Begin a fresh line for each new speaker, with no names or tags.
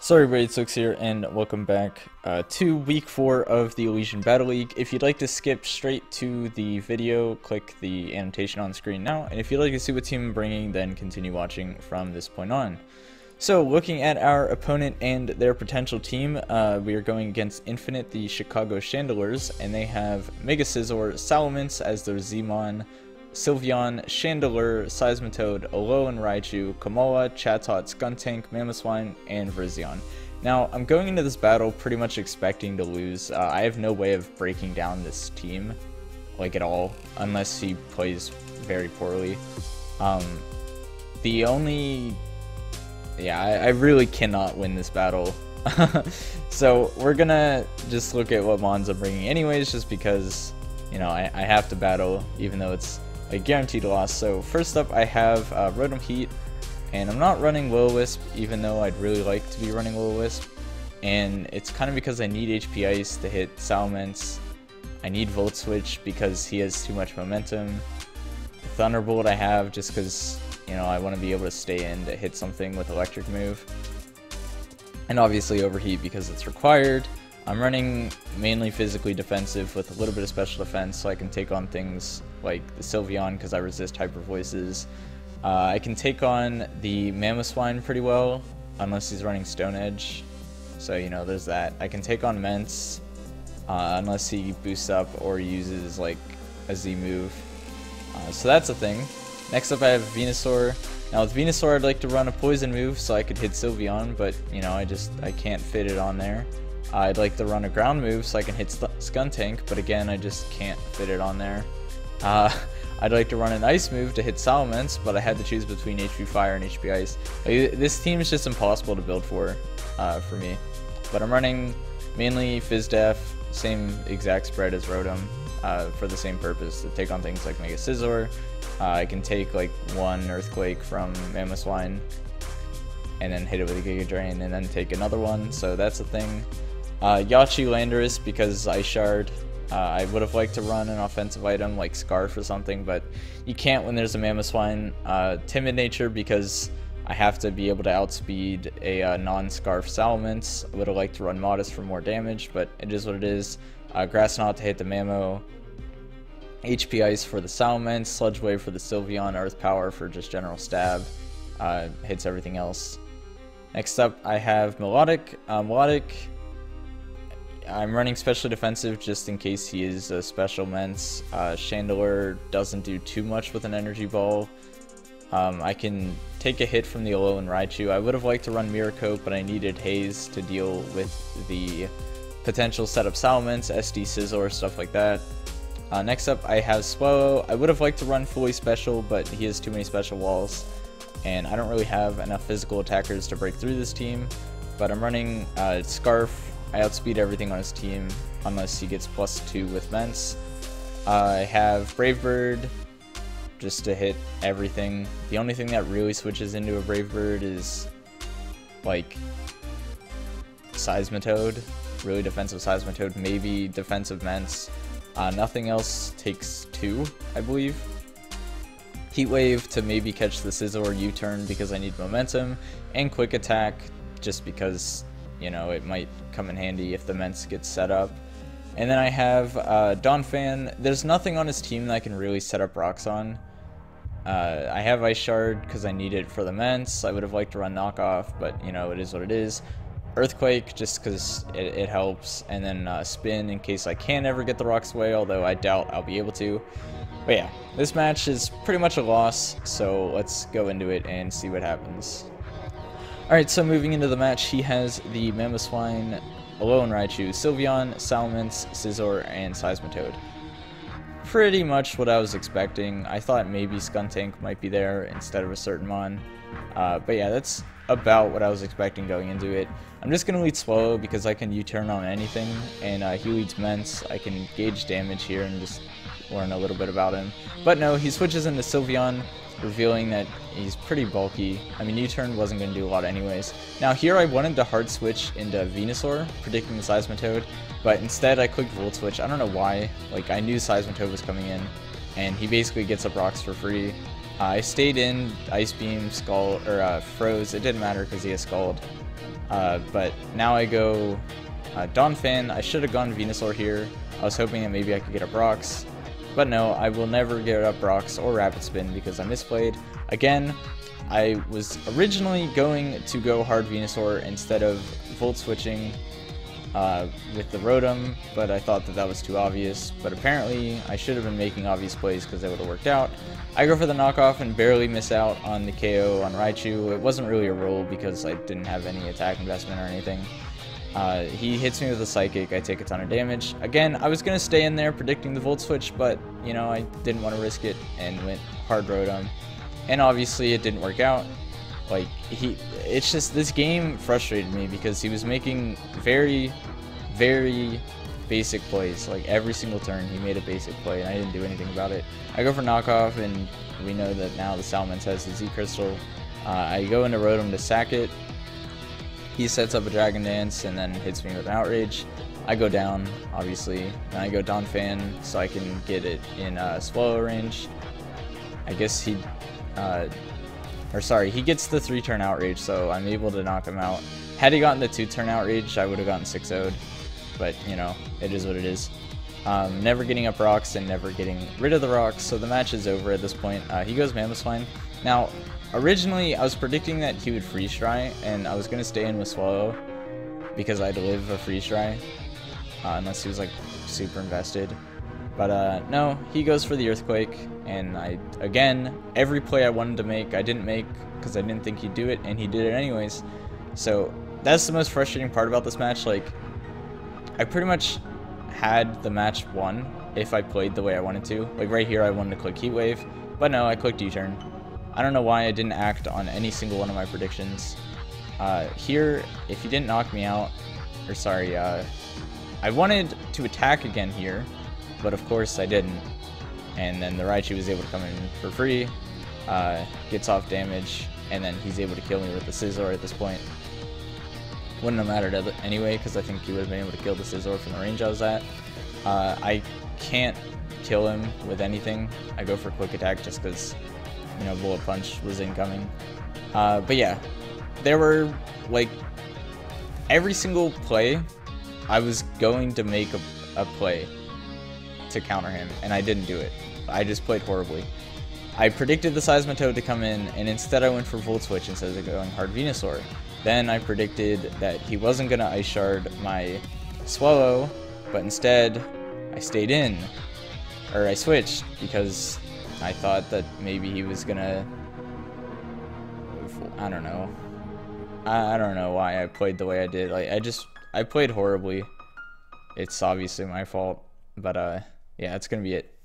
Sorry everybody, it's Xilicks here, and welcome back to week 4 of the Elysian Draft League. If you'd like to skip straight to the video, click the annotation on screen now, and if you'd like to see what team I'm bringing, then continue watching from this point on. So, looking at our opponent and their potential team, we are going against Infinite, the Chicago Chandelures, and they have Mega Scizor, Salamence as their Zmon, Sylveon, Chandelure, Seismitoad, Alolan Raichu, Kamoa, Chatot, Skuntank, Mamoswine, and Virizion. Now, I'm going into this battle pretty much expecting to lose. I have no way of breaking down this team, like at all, unless he plays very poorly. I really cannot win this battle. So we're gonna just look at what mons I'm bringing anyways, just because, you know, I have to battle, even though it's a guaranteed loss. So first up I have Rotom Heat, and I'm not running Will-O-Wisp, even though I'd really like to be running Will-O-Wisp, and it's kind of because I need HP Ice to hit Salamence. I need Volt Switch because he has too much momentum. Thunderbolt I have just because, you know, I want to be able to stay in to hit something with Electric move, and obviously Overheat because it's required. I'm running mainly physically defensive with a little bit of special defense, so I can take on things like the Sylveon because I resist Hyper Voices. I can take on the Mamoswine pretty well, unless he's running Stone Edge. So, you know, there's that. I can take on Mence, unless he boosts up or uses like a Z move. So that's a thing. Next up I have Venusaur. Now with Venusaur I'd like to run a Poison move so I could hit Sylveon, but you know, I can't fit it on there. I'd like to run a ground move so I can hit Skuntank, but again, I just can't fit it on there. I'd like to run an ice move to hit Salamence, but I had to choose between HP Fire and HP Ice. This team is just impossible to build for me. But I'm running mainly Phys Def, same exact spread as Rotom, for the same purpose, to take on things like Mega Scizor. I can take like one Earthquake from Mamoswine, and then hit it with a Giga Drain, and then take another one, so that's a thing. Yachi Landorus because Ice Shard. I would have liked to run an offensive item like Scarf or something, but you can't when there's a Mamoswine. Timid Nature because I have to be able to outspeed a non-Scarf Salamence. I would have liked to run Modest for more damage, but it is what it is. Grass Knot to hit the Mamo. HP Ice for the Salamence. Sludge Wave for the Sylveon. Earth Power for just general stab. Hits everything else. Next up I have Melodic. I'm running specially defensive just in case he is a special Mence. Chandelure doesn't do too much with an Energy Ball. I can take a hit from the Alolan Raichu. I would have liked to run Mirror Coat, but I needed Haze to deal with the potential setup Salamence, SD Scizor, stuff like that. Next up I have Swallow. I would have liked to run fully special, but he has too many special walls, and I don't really have enough physical attackers to break through this team. But I'm running Scarf. I outspeed everything on his team, unless he gets +2 with Mence. I have Brave Bird, just to hit everything. The only thing that really switches into a Brave Bird is, like, Seismitoad. Really defensive Seismitoad, maybe defensive Mence. Nothing else takes 2, I believe. Heat Wave to maybe catch the Scizor U-turn because I need momentum, and Quick Attack just because, you know, it might come in handy if the Mence gets set up. And then I have Donphan. There's nothing on his team that I can really set up rocks on. I have Ice Shard because I need it for the Mence. I would have liked to run Knockoff, but you know, it is what it is. Earthquake just because it helps, and then Spin in case I can ever get the rocks away, although I doubt I'll be able to. But yeah, this match is pretty much a loss, so let's go into it and see what happens. Alright, so moving into the match, he has the Mamoswine, Alolan Raichu, Sylveon, Salamence, Scizor, and Seismitoad. Pretty much what I was expecting. I thought maybe Skuntank might be there instead of a certain mon. But yeah, that's about what I was expecting going into it. I'm just going to lead Swallow because I can U-turn on anything, and he leads Mence. I can gauge damage here and just learn a little bit about him. But no, he switches into Sylveon, revealing that he's pretty bulky. I mean, U-turn wasn't going to do a lot anyways. Now here I wanted to hard switch into Venusaur, predicting the Seismitoad, but instead I clicked Volt Switch. I don't know why. Like, I knew Seismitoad was coming in, and he basically gets up rocks for free. I stayed in, Ice Beam, Scald, or Froze. It didn't matter because he has Scald. But now I go Donphan. I should have gone Venusaur here. I was hoping that maybe I could get a Brox. But no, I will never get up Brox or Rapid Spin because I misplayed. Again, I was originally going to go hard Venusaur instead of Volt Switching with the Rotom, but I thought that that was too obvious. But apparently, I should have been making obvious plays because they would have worked out. I go for the knockoff and barely miss out on the KO on Raichu. It wasn't really a roll because I didn't have any attack investment or anything. He hits me with a Psychic, I take a ton of damage. Again, I was going to stay in there predicting the Volt Switch, but, you know, I didn't want to risk it and went hard Rotom. And obviously it didn't work out. Like, it's just, this game frustrated me because he was making very, very basic plays. Like, every single turn he made a basic play and I didn't do anything about it. I go for knockoff and we know that now the Salamence has the Z Crystal. I go into Rotom to sack it. He sets up a Dragon Dance and then hits me with an Outrage. I go down, obviously, and I go Donphan so I can get it in Swallow range. I guess he gets the 3-turn Outrage, so I'm able to knock him out. Had he gotten the 2-turn Outrage, I would have gotten 6-0'd, but, you know, it is what it is. Never getting up rocks and never getting rid of the rocks, so the match is over at this point. He goes Mamoswine. Now, originally, I was predicting that he would Freeze Dry, and I was going to stay in with Swallow because I'd live a Freeze Dry, unless he was, like, super invested. But, no, he goes for the Earthquake, and again, every play I wanted to make, I didn't make because I didn't think he'd do it, and he did it anyways. So, that's the most frustrating part about this match. Like, I pretty much had the match won if I played the way I wanted to. Like, right here, I wanted to click Heat Wave, but no, I clicked U-Turn. I don't know why I didn't act on any single one of my predictions. Here, if he didn't knock me out, or sorry, I wanted to attack again here, but of course I didn't. And then the Raichu was able to come in for free, gets off damage, and then he's able to kill me with the Scizor at this point. Wouldn't have mattered anyway, because I think he would have been able to kill the Scizor from the range I was at. I can't kill him with anything. I go for Quick Attack just because, you know, Bullet Punch was incoming. But yeah, there were, like, every single play, I was going to make a play to counter him, and I didn't do it. I just played horribly. I predicted the Seismitoad to come in, and instead I went for Volt Switch instead of going hard Venusaur. Then I predicted that he wasn't going to Ice Shard my Swallow, but instead I stayed in, or I switched, because I thought that maybe he was gonna, I don't know. I don't know why I played the way I did. Like, I played horribly. It's obviously my fault, but yeah, that's gonna be it.